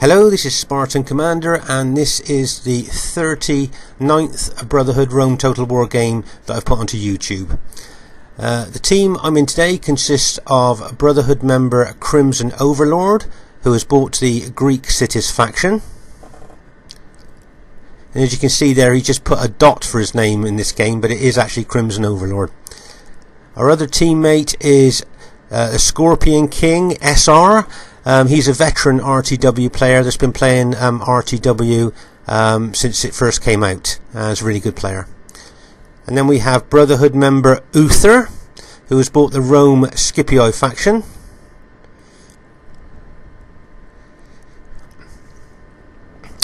Hello, this is Spartan Commander, and this is the 39th Brotherhood Rome Total War game that I've put onto YouTube. The team I'm in today consists of Brotherhood member Crimson Overlord, who has bought the Greek cities faction. And as you can see there, he just put a dot for his name in this game, but it is actually Crimson Overlord. Our other teammate is the Scorpion King SR. He's a veteran RTW player that's been playing RTW since it first came out. He's a really good player. And then we have Brotherhood member Uther, who has bought the Rome Scipii faction.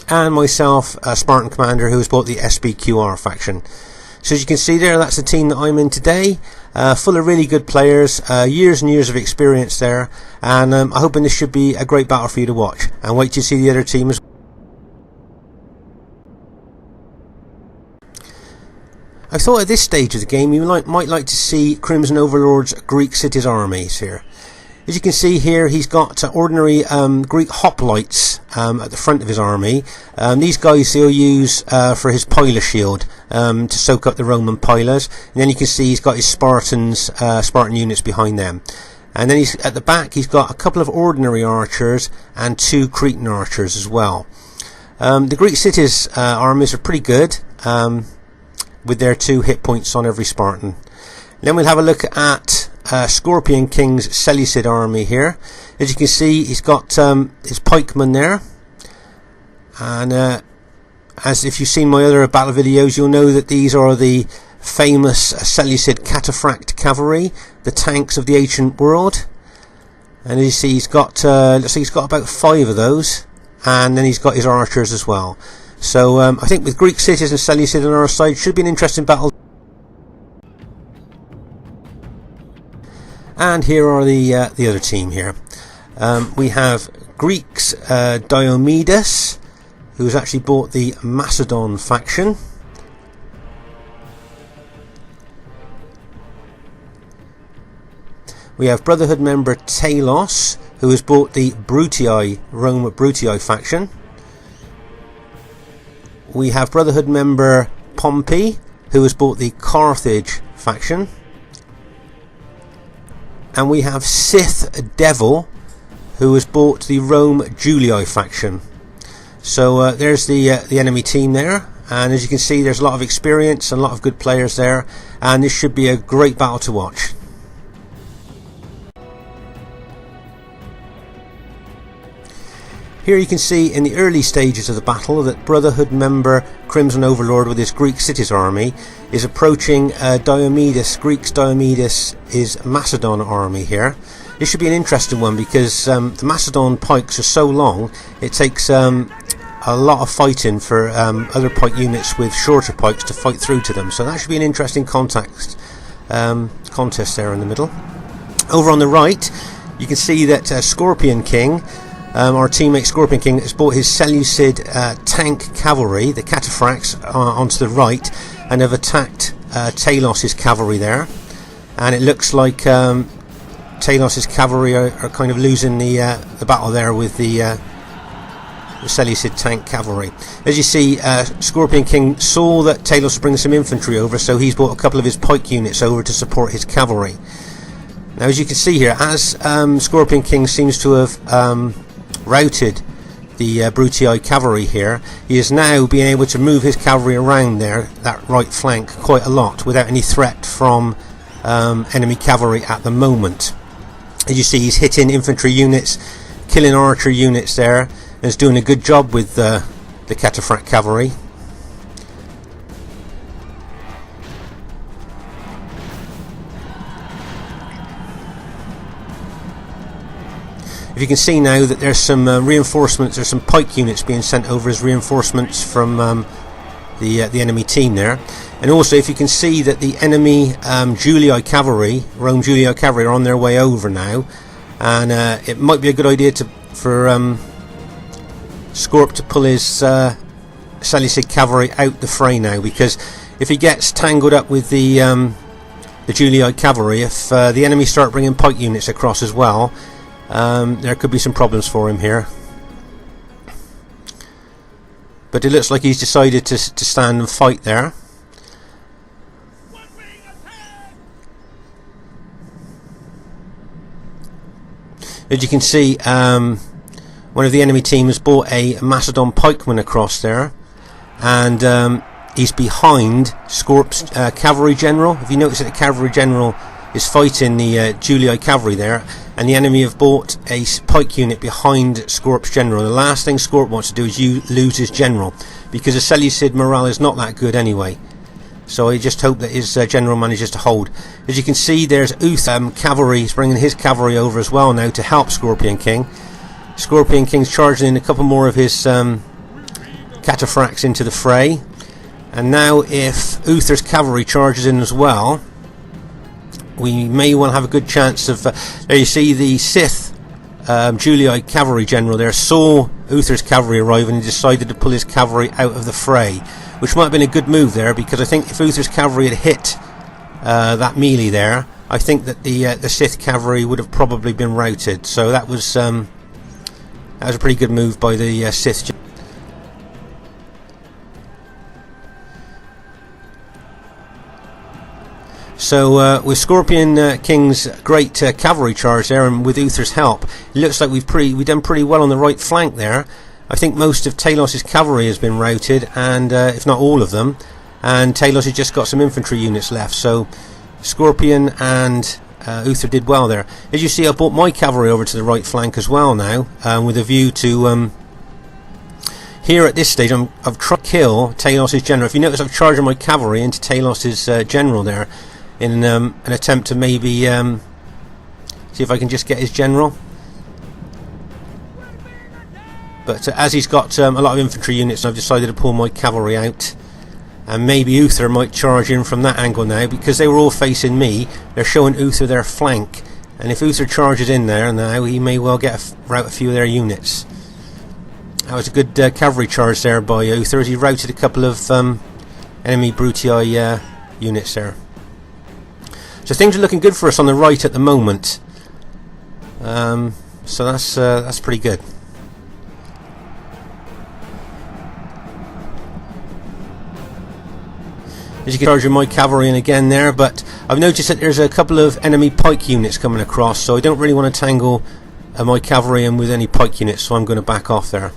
And myself, Spartan Commander, who has bought the SBQR faction. So as you can see there, that's the team that I'm in today. Full of really good players, years and years of experience there, and I'm hoping this should be a great battle for you to watch, and wait to see the other team as well. I thought at this stage of the game you might like to see Crimson Overlord's Greek cities armies here. As you can see here, he's got ordinary Greek hoplites at the front of his army. These guys he'll use for his piler shield to soak up the Roman pilers. And then you can see he's got his Spartan units behind them. And then he's at the back, he's got a couple of ordinary archers and 2 Cretan archers as well. The Greek cities armies are pretty good, with their 2 hit points on every Spartan. And then we'll have a look at Scorpion King's Seleucid army here. As you can see, he's got his pikemen there, and as if you've seen my other battle videos, you'll know that these are the famous Seleucid cataphract cavalry, the tanks of the ancient world. And as you see, he's got looks like he's got about 5 of those, and then he's got his archers as well. So I think with Greek cities and Seleucid on our side, should be an interesting battle. And here are the other team here. We have Greeks Diomedes, who has actually bought the Macedon faction. We have Brotherhood member Talos, who has bought the Rome Brutii faction. We have Brotherhood member Pompey, who has bought the Carthage faction. And we have Sith Devil, who has bought the Rome Julii faction. So there's the enemy team there, and as you can see, there's a lot of experience and a lot of good players there, and this should be a great battle to watch. Here you can see in the early stages of the battle that Brotherhood member Crimson Overlord with his Greek cities army is approaching Diomedes, Greeks Diomedes, his Macedon army here. This should be an interesting one because the Macedon pikes are so long, it takes a lot of fighting for other pike units with shorter pikes to fight through to them. So that should be an interesting contest there in the middle. Over on the right, you can see that Scorpion King, our teammate Scorpion King, has brought his Seleucid tank cavalry, the cataphracts, onto the right, and have attacked Talos' cavalry there. And it looks like Talos' cavalry are kind of losing the battle there with the Seleucid tank cavalry. As you see, Scorpion King saw that Talos was bringing some infantry over, so he's brought a couple of his pike units over to support his cavalry. Now, as you can see here, as Scorpion King seems to have routed the Brutii cavalry here, he is now being able to move his cavalry around there, that right flank, quite a lot without any threat from enemy cavalry at the moment. As you see, he's hitting infantry units, killing archer units there, and is doing a good job with the cataphract cavalry. You can see now that there's some reinforcements, there's some pike units being sent over as reinforcements from the enemy team there. And also, if you can see that the enemy Julii cavalry, Rome Julii cavalry, are on their way over now, and it might be a good idea for Scorp to pull his Seleucid cavalry out the fray now, because if he gets tangled up with the Julii cavalry, if the enemy start bringing pike units across as well, there could be some problems for him here. but it looks like he's decided to stand and fight there. As you can see, one of the enemy team has brought a Macedon pikeman across there, and he's behind Scorp's cavalry general. If you notice that the cavalry general is fighting the Julii cavalry there, and the enemy have brought a pike unit behind Scorp's general. The last thing Scorp wants to do is lose his general, because the Seleucid morale is not that good anyway. So I just hope that his general manages to hold. As you can see, there's Uther cavalry. He's bringing his cavalry over as well now to help Scorpion King. Scorpion King's charging in a couple more of his cataphracts into the fray. And now if Uther's cavalry charges in as well, we may well have a good chance of... there you see the Sith Julii cavalry general there saw Uther's cavalry arrive and he decided to pull his cavalry out of the fray, which might have been a good move there, because I think if Uther's cavalry had hit that melee there, I think that the Sith cavalry would have probably been routed. So that was a pretty good move by the Sith. So with Scorpion King's great cavalry charge there, and with Uther's help, it looks like we've done pretty well on the right flank there. I think most of Talos' cavalry has been routed, and if not all of them, and Talos has just got some infantry units left. So Scorpion and Uther did well there. As you see, I brought my cavalry over to the right flank as well now, with a view to... here at this stage, I've tried to kill Talos' general. If you notice, I've charged my cavalry into Talos' general there, in an attempt to maybe see if I can just get his general. But as he's got a lot of infantry units, I've decided to pull my cavalry out, and maybe Uther might charge in from that angle now, because they were all facing me. They're showing Uther their flank, and if Uther charges in there now, he may well rout a few of their units. That was a good cavalry charge there by Uther, as he routed a couple of enemy Brutii units there. So things are looking good for us on the right at the moment. So that's pretty good. As you can charge my cavalry in again there, but I've noticed that there's a couple of enemy pike units coming across, so I don't really want to tangle my cavalry in with any pike units, so I'm going to back off there.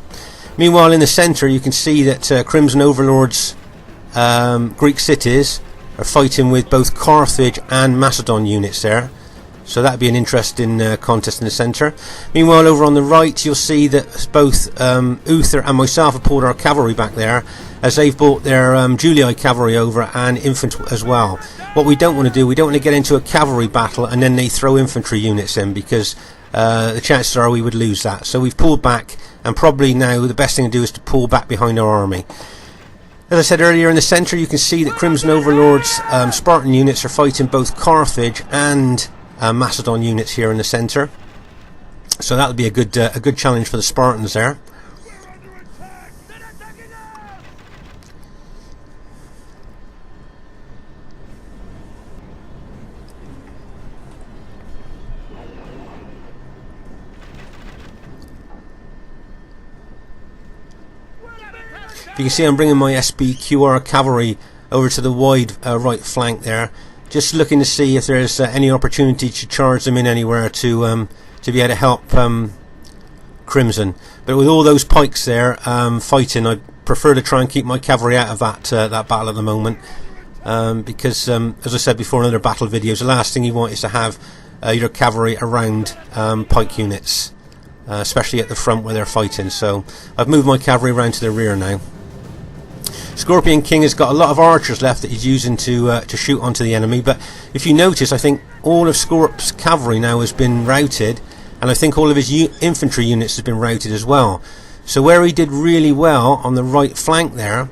Meanwhile, in the centre, you can see that Crimson Overlord's Greek cities are fighting with both Carthage and Macedon units there. So that'd be an interesting contest in the centre. Meanwhile, over on the right, you'll see that both Uther and myself have pulled our cavalry back there, as they've brought their Julii cavalry over and infantry as well. What we don't want to do, we don't want to get into a cavalry battle and then they throw infantry units in, because the chances are we would lose that. So we've pulled back, and probably now the best thing to do is to pull back behind our army. As I said earlier, in the centre you can see that Crimson Overlord's Spartan units are fighting both Carthage and Macedon units here in the centre. So that'll be a good challenge for the Spartans there. If you can see, I'm bringing my SBQR cavalry over to the wide right flank there, just looking to see if there's any opportunity to charge them in anywhere to be able to help Crimson. But with all those pikes there fighting, I prefer to try and keep my cavalry out of that battle at the moment, because as I said before in other battle videos, the last thing you want is to have your cavalry around pike units, especially at the front where they're fighting. So I've moved my cavalry around to the rear now. Scorpion King has got a lot of archers left that he's using to shoot onto the enemy, but if you notice, I think all of Scorp's cavalry now has been routed, and I think all of his infantry units has been routed as well. So where he did really well on the right flank there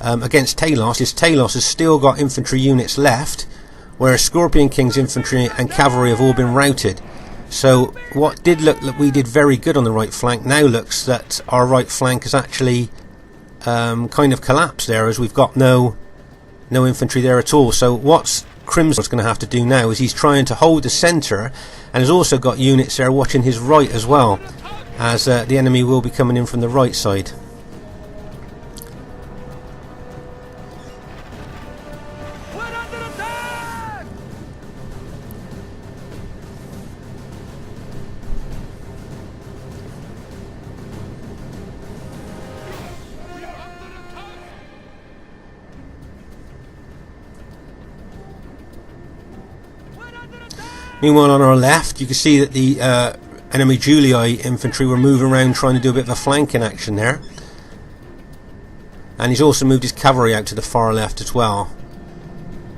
against Talos, is Talos has still got infantry units left, whereas Scorpion King's infantry and cavalry have all been routed. So what did look like we did very good on the right flank now looks that our right flank is actually kind of collapsed there, as we've got no infantry there at all. So what's Crimson's going to have to do now is he's trying to hold the centre, and has also got units there watching his right as well, as the enemy will be coming in from the right side. Meanwhile, on our left, you can see that the enemy Julii infantry were moving around trying to do a bit of a flanking action there. And he's also moved his cavalry out to the far left as well.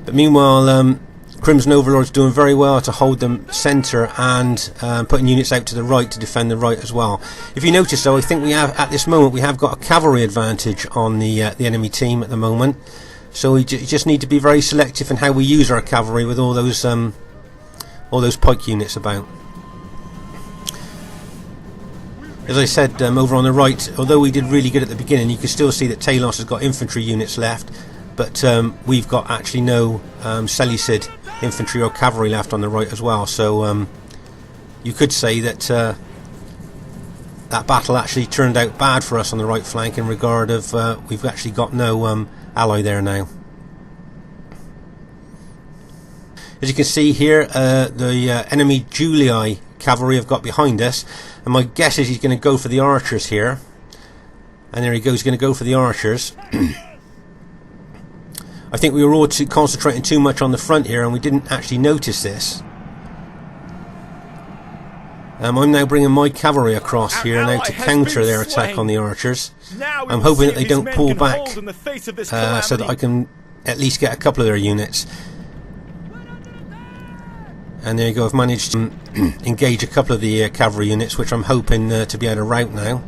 But meanwhile, Crimson Overlord's doing very well to hold them centre and putting units out to the right to defend the right as well. If you notice though, I think we have, at this moment, we have got a cavalry advantage on the enemy team at the moment. So we just need to be very selective in how we use our cavalry with all those pike units about. As I said, over on the right, although we did really good at the beginning, you can still see that Talos has got infantry units left, but we've got actually no Seleucid infantry or cavalry left on the right as well. So you could say that that battle actually turned out bad for us on the right flank in regard of we've actually got no ally there now. As you can see here, the enemy Julii cavalry have got behind us, and my guess is he's going to go for the archers here. And there he goes, he's going to go for the archers. I think we were all concentrating too much on the front here, and we didn't actually notice this. I'm now bringing my cavalry across here now to counter their attack on the archers. I'm hoping that they don't pull back so that I can at least get a couple of their units. And there you go, I've managed to engage a couple of the cavalry units, which I'm hoping to be able to rout now.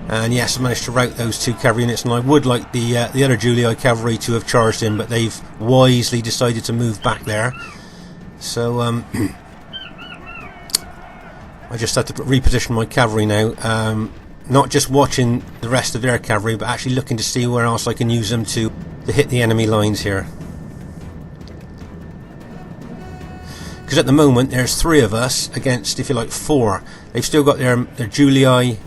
And yes, I managed to rout those two cavalry units, and I would like the other Julii cavalry to have charged in, but they've wisely decided to move back there. So I just have to reposition my cavalry now, not just watching the rest of their cavalry, but actually looking to see where else I can use them to hit the enemy lines here. Because at the moment there's 3 of us against, if you like, 4. They've still got their Julii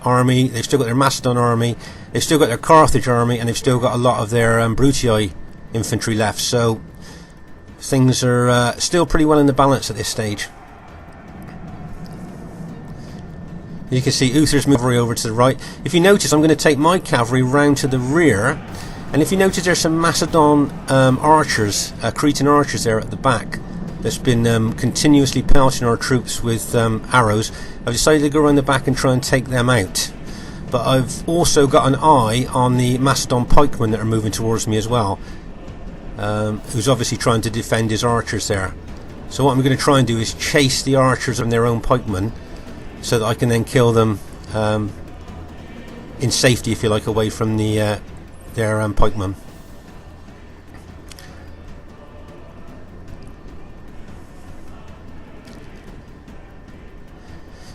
army, they've still got their Macedon army, they've still got their Carthage army, and they've still got a lot of their Brutii infantry left. So things are still pretty well in the balance at this stage. You can see Uther's cavalry over to the right. If you notice, I'm going to take my cavalry round to the rear, and if you notice, there's some Macedon archers, Cretan archers there at the back, that's been continuously pelting our troops with arrows. I've decided to go around the back and try and take them out. But I've also got an eye on the Macedon pikemen that are moving towards me as well, who's obviously trying to defend his archers there. So what I'm going to try and do is chase the archers on their own pikemen, so that I can then kill them in safety, if you like, away from their pikemen.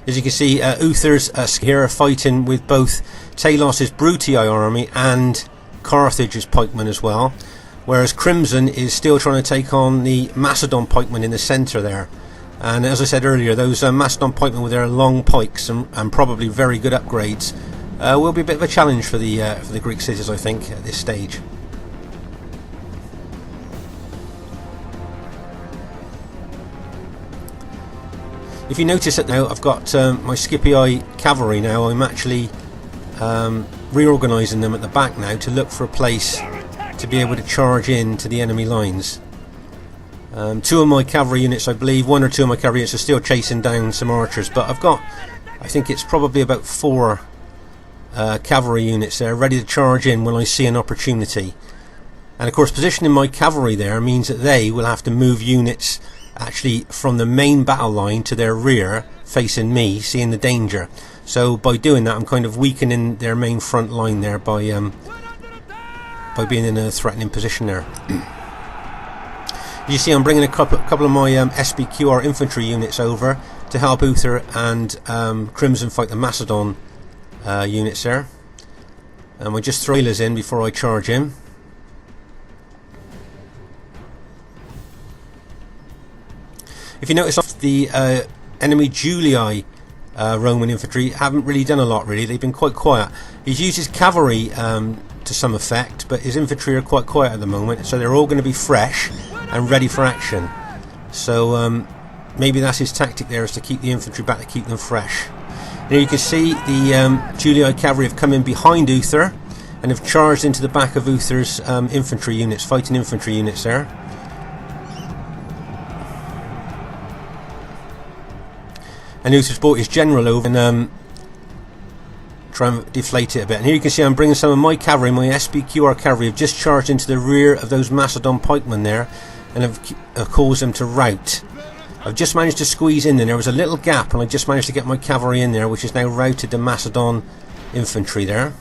As you can see, Uther's here are fighting with both Talos' Brutii army and Carthage's pikemen as well, whereas Crimson is still trying to take on the Macedon pikemen in the centre there. And as I said earlier, those Macedon pikemen with their long pikes and probably very good upgrades will be a bit of a challenge for the Greek cities, I think, at this stage. If you notice that now I've got my Scipii cavalry now, I'm actually reorganising them at the back now to look for a place to be able to charge in to the enemy lines. 2 of my cavalry units, I believe, 1 or 2 of my cavalry units are still chasing down some archers, but I've got, I think it's probably about 4 cavalry units there ready to charge in when I see an opportunity. And of course, positioning my cavalry there means that they will have to move units actually from the main battle line to their rear, facing me, seeing the danger. So by doing that, I'm kind of weakening their main front line there by being in a threatening position there. You see, I'm bringing a couple of my SBQR infantry units over to help Uther and Crimson fight the Macedon units there. And we'll just throw healers in before I charge in. If you notice, the enemy Julii Roman infantry haven't really done a lot, really. They've been quite quiet. He's used his cavalry to some effect, but his infantry are quite quiet at the moment, so they're all going to be fresh and ready for action. So maybe that's his tactic there, is to keep the infantry back, to keep them fresh. Now you can see the Julii cavalry have come in behind Uther and have charged into the back of Uther's infantry units, fighting infantry units there. and Uther's brought his general over and try and deflate it a bit. And here you can see I'm bringing some of my cavalry, my SBQR cavalry, have just charged into the rear of those Macedon pikemen there and have caused them to rout. I've just managed to squeeze in there. There was a little gap and I just managed to get my cavalry in there, which has now routed the Macedon infantry there.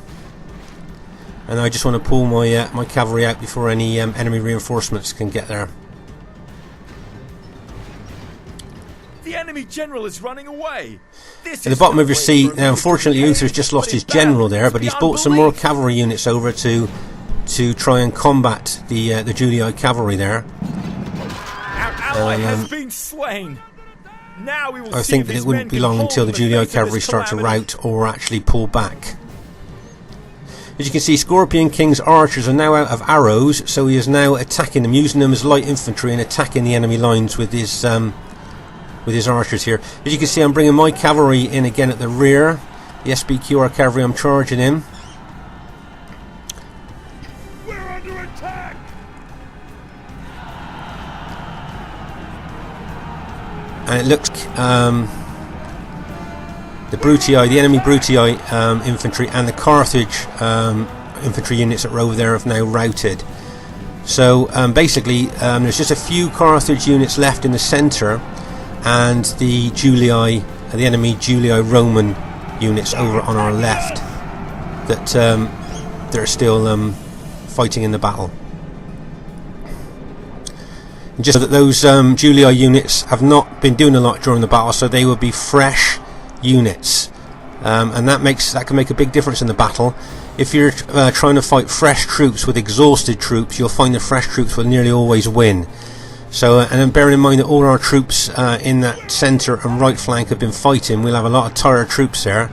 And I just want to pull my my cavalry out before any enemy reinforcements can get there. The enemy general is running away. At the bottom of your seat, now unfortunately Uther's just lost his general there, but he's brought some more cavalry units over to try and combat the Julii cavalry there. Our ally has been slain. Now we will I think that it wouldn't be long until the Julii cavalry start to rout or actually pull back. As you can see, Scorpion King's archers are now out of arrows, so he is now attacking them, using them as light infantry and attacking the enemy lines with his archers here. As you can see, I'm bringing my cavalry in again at the rear. The SBQR cavalry, I'm charging in. We're under attack. And it looks the enemy Brutii infantry and the Carthage infantry units that were over there have now routed. So basically there's just a few Carthage units left in the centre, and the enemy Julii Roman units over on our left that are still fighting in the battle. And just so that those Julii units have not been doing a lot during the battle, so they will be fresh units, and that can make a big difference in the battle. If you're trying to fight fresh troops with exhausted troops, you'll find the fresh troops will nearly always win. So, and then bearing in mind that all our troops in that centre and right flank have been fighting, we'll have a lot of tired troops there,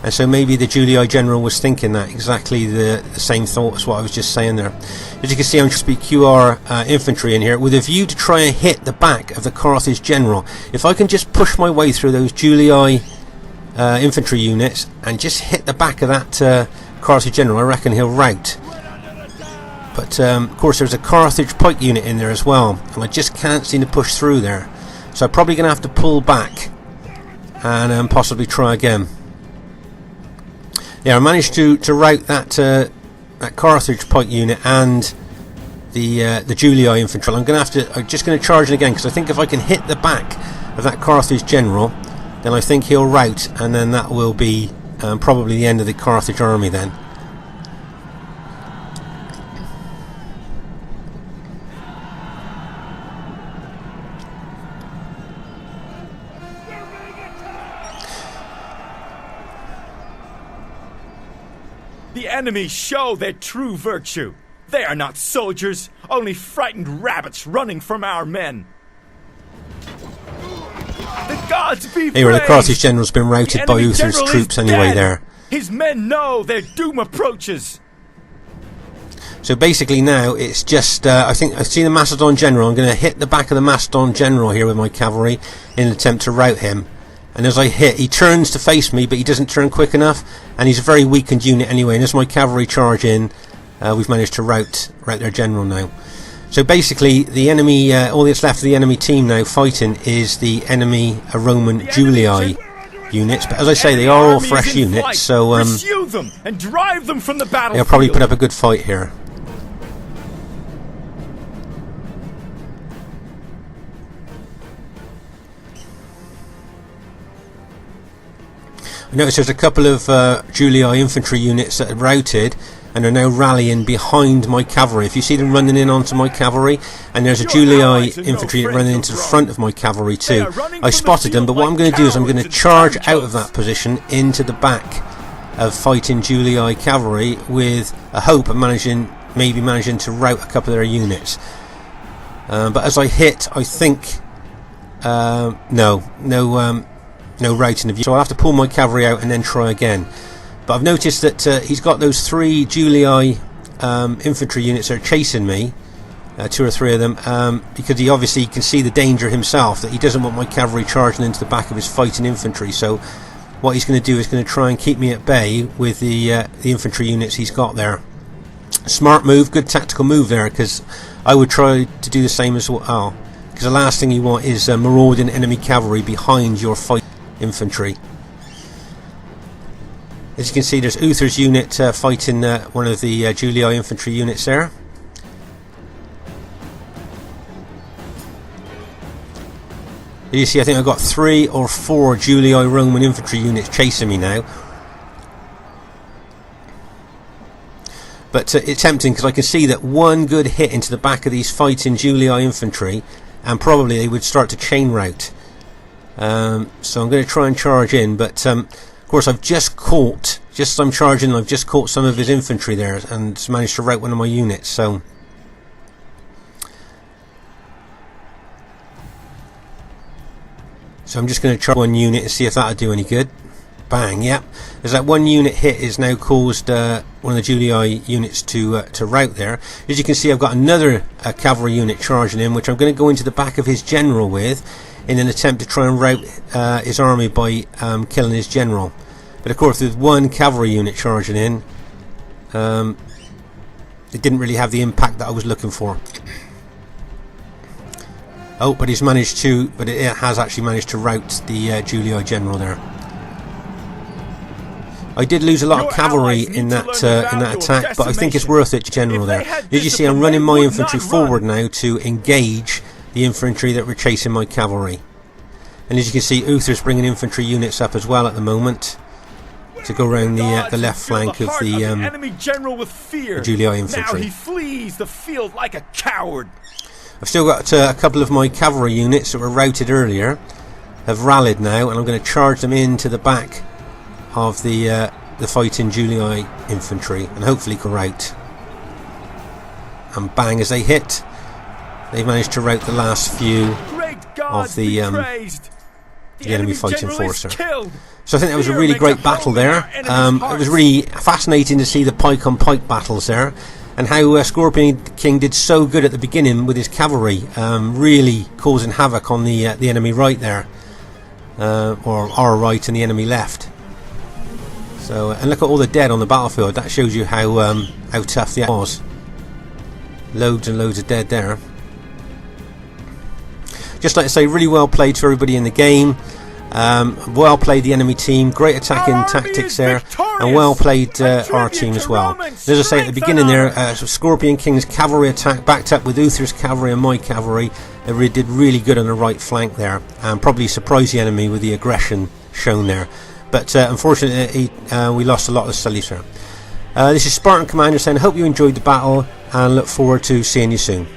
and so maybe the Julii general was thinking that exactly the same thought as what I was just saying there. As you can see, I'm just QR infantry in here with a view to try and hit the back of the Carthage general. If I can just push my way through those Julii infantry units and just hit the back of that Carthage general, I reckon he'll rout. But of course there's a Carthage pike unit in there as well, and I just can't seem to push through there, so I'm probably going to have to pull back and possibly try again. Yeah, I managed to rout that Carthage pike unit and the Julii infantry. I'm just going to charge it again, because I think if I can hit the back of that Carthage general, then I think he'll rout, and then that will be probably the end of the Carthage army then. The enemy show their true virtue. They are not soldiers, only frightened rabbits running from our men. The gods be Anyway, the praised. Carthage general's been routed by Uther's troops anyway dead. there. His men know their doom approaches. So basically now it's just, I think I see the Macedon general. I'm going to hit the back of the Macedon general here with my cavalry in an attempt to rout him. And as I hit, he turns to face me, but he doesn't turn quick enough, and he's a very weakened unit anyway. And as my cavalry charge in, we've managed to rout their general now. So basically, the enemy, all that's left of the enemy team now fighting is the enemy Roman Julii units. But as I say, they are all fresh units, so pursue them and drive them from the battlefield. they'll probably put up a good fight here. I notice there's a couple of Julii infantry units that have routed and are now rallying behind my cavalry. If you see them running in onto my cavalry, and there's a Julii infantry running into the front of my cavalry too. I spotted them, but what I'm going to do is I'm going to charge out of that position into the back of fighting Julii cavalry with a hope of maybe managing to rout a couple of their units. But as I hit, I think no routing of you, so I'll have to pull my cavalry out and then try again. But I've noticed that he's got those 3 Julii infantry units that are chasing me, 2 or 3 of them, because he obviously can see the danger himself, that he doesn't want my cavalry charging into the back of his fighting infantry. So what he's going to do is going to try and keep me at bay with the infantry units he's got there. Smart move, good tactical move there, because I would try to do the same as well. Because the last thing you want is marauding enemy cavalry behind your fight. infantry. As you can see, there's Uther's unit fighting one of the Julii infantry units there. You see, I think I've got 3 or 4 Julii Roman infantry units chasing me now. But it's tempting because I can see that one good hit into the back of these fighting Julii infantry and probably they would start to chain route. So I'm going to try and charge in, but of course I've just caught, just as I'm charging, I've just caught some of his infantry there and managed to rout one of my units. So I'm just going to charge one unit and see if that'll do any good. Bang, yep. As that one unit hit has now caused one of the Julii units to rout there. As you can see, I've got another cavalry unit charging in, which I'm going to go into the back of his general with in an attempt to try and rout his army by killing his general. But of course, with one cavalry unit charging in, it didn't really have the impact that I was looking for. Oh, but he's managed to, but it has actually managed to rout the Julii general there. I did lose a lot of cavalry in that attack, but I think it's worth it, general there. As you see, I'm running my infantry forward now to engage the infantry that were chasing my cavalry. And as you can see, Uther's bringing infantry units up as well at the moment to go around the left flank of the enemy general with fear. Julii infantry. Now he flees the field like a coward. I've still got a couple of my cavalry units that were routed earlier have rallied now, and I'm going to charge them into the back of the fighting Julii infantry and hopefully go rout. And bang, as they hit, they've managed to rout the last few of the enemy fighting force there. So I think that was a really great battle there. It was really fascinating to see the pike on pike battles there, and how Scorpion King did so good at the beginning with his cavalry, really causing havoc on the enemy right there, or our right and the enemy left. So, and look at all the dead on the battlefield. That shows you how tough the was. Loads and loads of dead there. Just like to say, really well played to everybody in the game. Well played the enemy team. Great attacking tactics there, and well played our team as well. As I say at the beginning there, Scorpion King's cavalry attack backed up with Uther's cavalry and my cavalry. They did really good on the right flank there, and probably surprised the enemy with the aggression shown there. But unfortunately, we lost a lot of Seleucid. This is Spartan Commander saying, I hope you enjoyed the battle and look forward to seeing you soon.